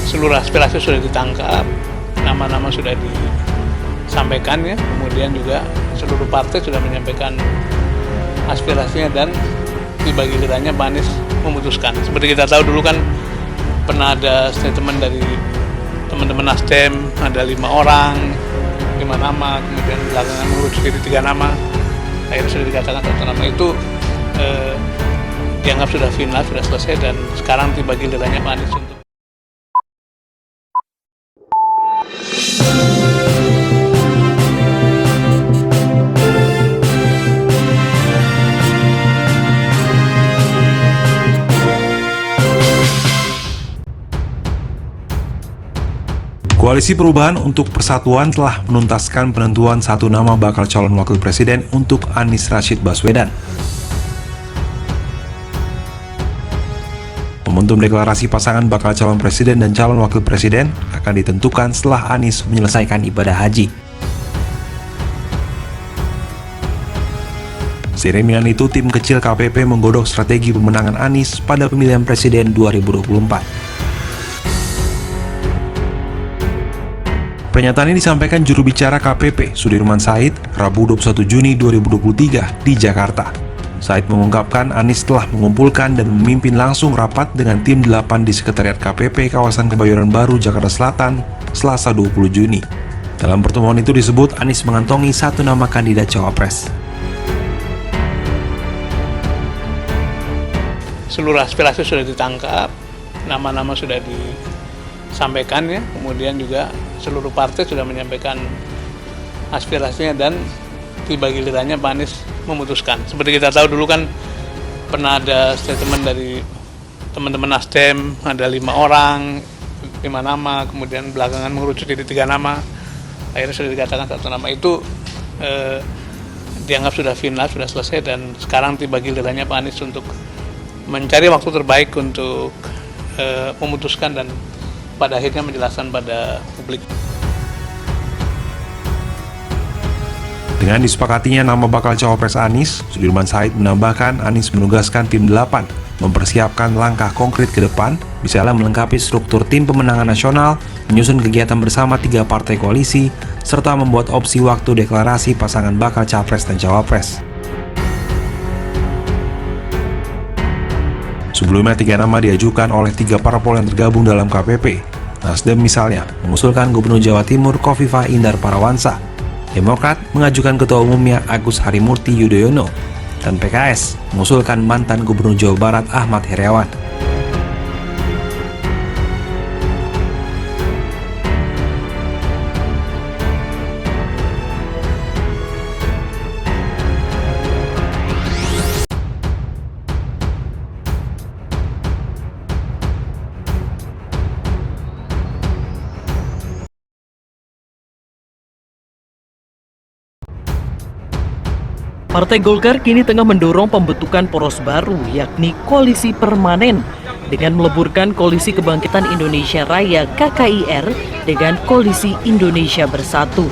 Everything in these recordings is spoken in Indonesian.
seluruh aspirasi sudah ditangkap, nama-nama sudah disampaikan ya, kemudian juga seluruh partai sudah menyampaikan aspirasinya dan tiba gilirannya Pak Anies memutuskan. Seperti kita tahu dulu kan pernah ada statement dari teman-teman Nasdem, ada 5 orang, 5 nama, kemudian belakangan mengerucut jadi 3 nama, akhirnya sudah dikatakan 1 nama itu dianggap sudah final, sudah selesai, dan sekarang tiba gilirannya Pak Anies untuk Koalisi Perubahan untuk Persatuan telah menuntaskan penentuan 1 nama bakal calon wakil presiden untuk Anies Rashid Baswedan. Momentum deklarasi pasangan bakal calon presiden dan calon wakil presiden akan ditentukan setelah Anies menyelesaikan ibadah haji. Seiring dengan itu, tim kecil KPP menggodok strategi pemenangan Anies pada pemilihan presiden 2024. Pernyataan ini disampaikan juru bicara KPP, Sudirman Said, Rabu 21 Juni 2023 di Jakarta. Said mengungkapkan Anies telah mengumpulkan dan memimpin langsung rapat dengan tim 8 di Sekretariat KPP kawasan Kebayoran Baru, Jakarta Selatan, Selasa 20 Juni. Dalam pertemuan itu disebut Anies mengantongi 1 nama kandidat cawapres. seluruh aspirasi sudah ditangkap, nama-nama sudah disampaikan ya, kemudian juga seluruh partai sudah menyampaikan aspirasinya dan tiba gilirannya Pak Anies memutuskan. Seperti kita tahu dulu kan pernah ada statement dari teman-teman Nasdem, ada 5 orang, 5 nama, kemudian belakangan mengerucut jadi 3 nama, akhirnya sudah dikatakan 1 nama itu dianggap sudah final, sudah selesai, dan sekarang tiba gilirannya Pak Anies untuk mencari waktu terbaik untuk memutuskan dan pada akhirnya menjelaskan pada publik. Dengan disepakatinya nama bakal cawapres Anies, Sudirman Said menambahkan Anies menugaskan tim 8 mempersiapkan langkah konkret ke depan, misalnya melengkapi struktur tim pemenangan nasional, menyusun kegiatan bersama 3 partai koalisi, serta membuat opsi waktu deklarasi pasangan bakal capres dan cawapres. Sebelumnya 3 nama diajukan oleh 3 parpol yang tergabung dalam KPP. Nasdem misalnya mengusulkan Gubernur Jawa Timur Khofifah Indar Parawansa, Demokrat mengajukan Ketua Umumnya Agus Harimurti Yudhoyono, dan PKS mengusulkan mantan Gubernur Jawa Barat Ahmad Heriawan. Partai Golkar kini tengah mendorong pembentukan poros baru, yakni koalisi permanen, dengan meleburkan Koalisi Kebangkitan Indonesia Raya (KKIR) dengan Koalisi Indonesia Bersatu.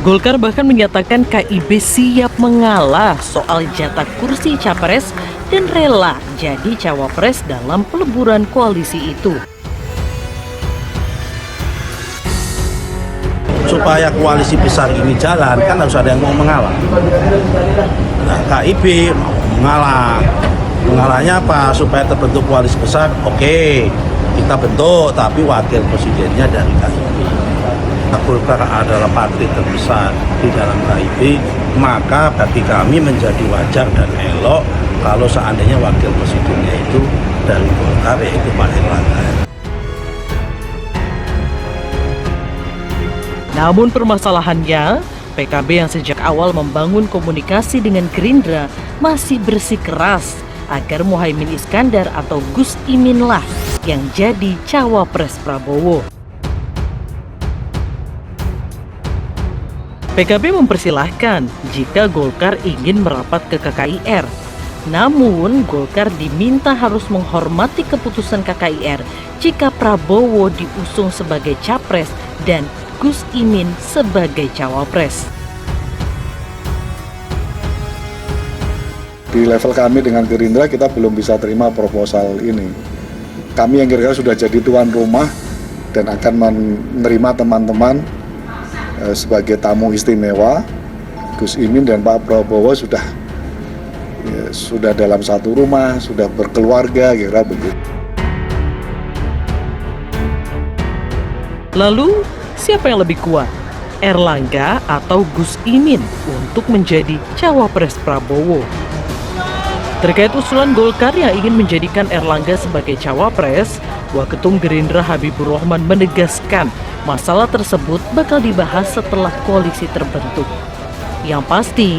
Golkar bahkan menyatakan KIB siap mengalah soal jatah kursi capres dan rela jadi cawapres dalam peleburan koalisi itu. Supaya koalisi besar ini jalan, kan harus ada yang mau mengalah. Nah, KIB mau mengalah. Mengalahnya apa? Supaya terbentuk koalisi besar, oke, kita bentuk, tapi wakil presidennya dari KIB. Golkar adalah partai terbesar di dalam KIB, maka bagi kami menjadi wajar dan elok kalau seandainya wakil presidennya itu dari Golkar, yaitu Pak Erlangga. Namun permasalahannya, PKB yang sejak awal membangun komunikasi dengan Gerindra masih bersikeras agar Muhaimin Iskandar atau Gus Imin lah yang jadi cawapres Prabowo. PKB mempersilahkan jika Golkar ingin merapat ke KKIR. Namun, Golkar diminta harus menghormati keputusan KKIR jika Prabowo diusung sebagai capres dan Gus Imin sebagai cawapres. Di level kami dengan Gerindra kita belum bisa terima proposal ini. Kami yang kira-kira sudah jadi tuan rumah dan akan menerima teman-teman sebagai tamu istimewa. Gus Imin dan Pak Prabowo sudah dalam satu rumah, sudah berkeluarga, kira-kira begitu. Lalu, siapa yang lebih kuat? Erlangga atau Gus Imin untuk menjadi cawapres Prabowo? Terkait usulan Golkar yang ingin menjadikan Erlangga sebagai cawapres, Waketum Gerindra Habibur Rahman menegaskan masalah tersebut bakal dibahas setelah koalisi terbentuk. Yang pasti,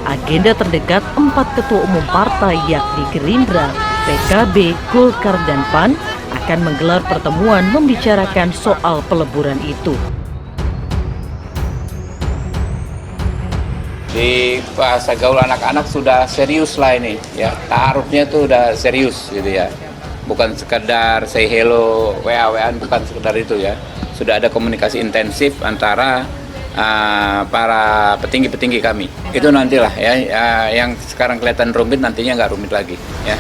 agenda terdekat 4 ketua umum partai yakni Gerindra, PKB, Golkar, dan PAN akan menggelar pertemuan membicarakan soal peleburan itu. Di bahasa gaul anak-anak sudah serius lah ini, ya taruhnya tuh udah serius gitu ya, bukan sekedar say hello, wa-waan, bukan sekedar itu ya. Sudah ada komunikasi intensif antara para petinggi-petinggi kami. Itu nantilah ya, yang sekarang kelihatan rumit nantinya nggak rumit lagi ya.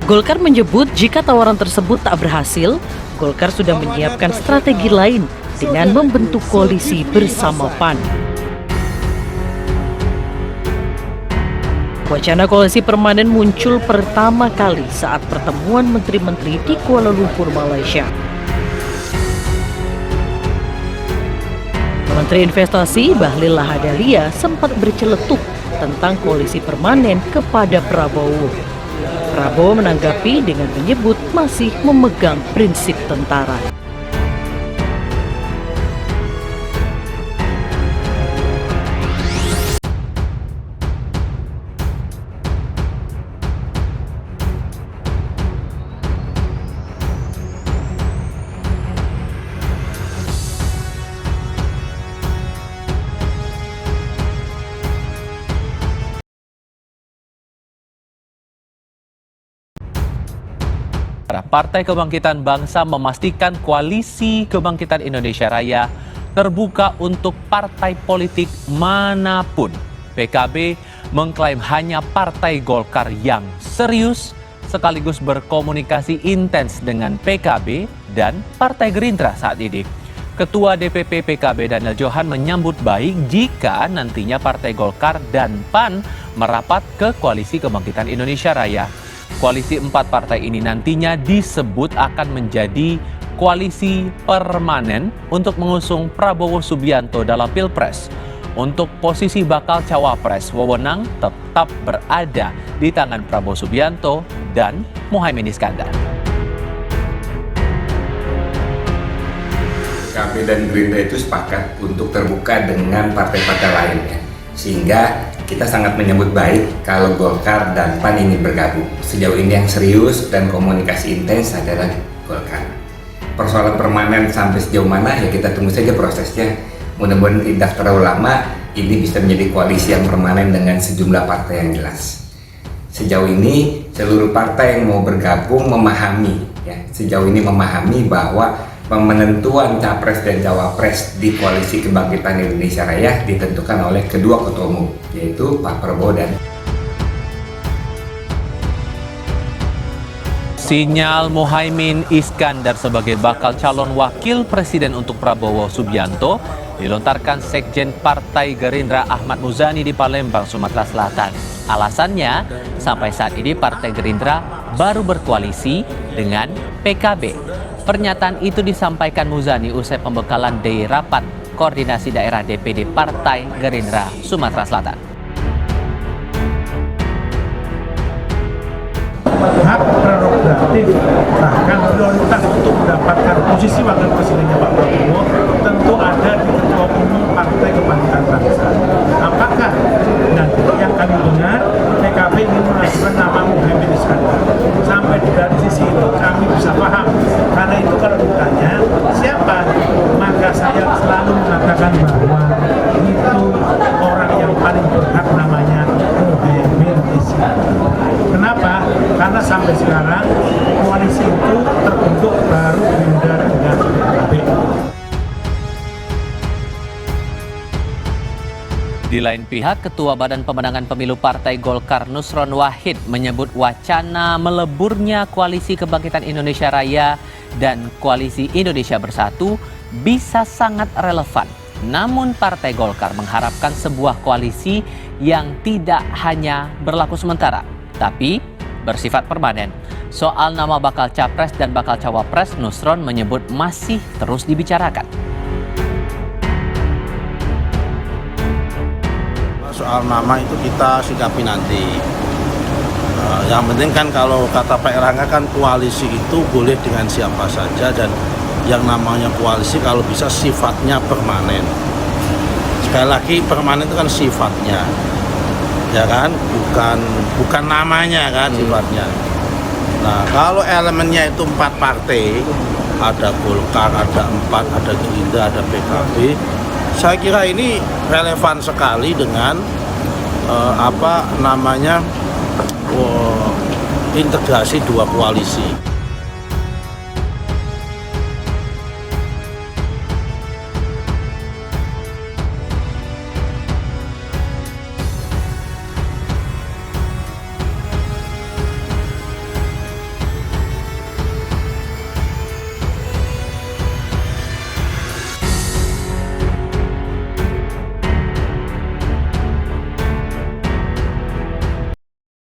Golkar menyebut jika tawaran tersebut tak berhasil, Golkar sudah menyiapkan strategi lain dengan membentuk koalisi bersama PAN. Wacana koalisi permanen muncul pertama kali saat pertemuan menteri-menteri di Kuala Lumpur, Malaysia. Menteri Investasi Bahlil Lahadalia sempat berceletuk tentang koalisi permanen kepada Prabowo. Prabowo menanggapi dengan menyebut masih memegang prinsip tentara. Partai Kebangkitan Bangsa memastikan Koalisi Kebangkitan Indonesia Raya terbuka untuk partai politik manapun. PKB mengklaim hanya Partai Golkar yang serius sekaligus berkomunikasi intens dengan PKB dan Partai Gerindra saat ini. Ketua DPP PKB Daniel Johan menyambut baik jika nantinya Partai Golkar dan PAN merapat ke Koalisi Kebangkitan Indonesia Raya. Koalisi 4 partai ini nantinya disebut akan menjadi koalisi permanen untuk mengusung Prabowo Subianto dalam Pilpres. Untuk posisi bakal cawapres, wewenang tetap berada di tangan Prabowo Subianto dan Muhaimin Iskandar. PKB dan Gerindra itu sepakat untuk terbuka dengan partai-partai lainnya, sehingga kita sangat menyambut baik kalau Golkar dan PAN ingin bergabung. Sejauh ini yang serius dan komunikasi intens adalah Golkar. Persoalan permanen sampai sejauh mana ya kita tunggu saja prosesnya. Mudah-mudahan tidak terlalu lama, ini bisa menjadi koalisi yang permanen dengan sejumlah partai yang jelas. Sejauh ini seluruh partai yang mau bergabung memahami bahwa penentuan capres dan cawapres di Koalisi Kebangkitan Indonesia Raya ditentukan oleh kedua ketua umum, yaitu Pak Prabowo dan Sinyal Muhaimin Iskandar sebagai bakal calon wakil presiden untuk Prabowo Subianto dilontarkan Sekjen Partai Gerindra Ahmad Muzani di Palembang, Sumatera Selatan. Alasannya, sampai saat ini Partai Gerindra baru berkoalisi dengan PKB. Pernyataan itu disampaikan Muzani usai pembekalan di rapat koordinasi daerah DPD Partai Gerindra Sumatera Selatan. Hak prerogatif bahkan prioritas untuk mendapatkan posisi wakil presidennya Pak Prabowo tentu ada di ketua umum Partai Kebangkitan Bangsa. Apakah nanti yang kami dengar PKB ingin mengajukan nama Muhaimin Iskandar? Sampai dari sisi itu kami bisa paham, karena itu kalau ditanya siapa, maka saya selalu mengatakan bahwa itu orang yang paling berhak namanya Muhaimin Iskandar. Kenapa? Karena sampai sekarang koalisi itu terbentuk baru Gerindra dengan PKB. Di lain pihak, Ketua Badan Pemenangan Pemilu Partai Golkar Nusron Wahid menyebut wacana meleburnya Koalisi Kebangkitan Indonesia Raya dan Koalisi Indonesia Bersatu bisa sangat relevan. Namun Partai Golkar mengharapkan sebuah koalisi yang tidak hanya berlaku sementara, tapi bersifat permanen. Soal nama bakal capres dan bakal cawapres, Nusron menyebut masih terus dibicarakan. Soal nama itu kita sikapi nanti. Yang penting kan kalau kata Pak Erlangga kan koalisi itu boleh dengan siapa saja dan yang namanya koalisi kalau bisa sifatnya permanen. Sekali lagi permanen itu kan sifatnya, ya kan, bukan namanya kan sifatnya. Nah kalau elemennya itu 4 partai, ada Golkar, ada 4, ada Gerindra, ada PKB. Saya kira ini relevan sekali dengan integrasi 2 koalisi.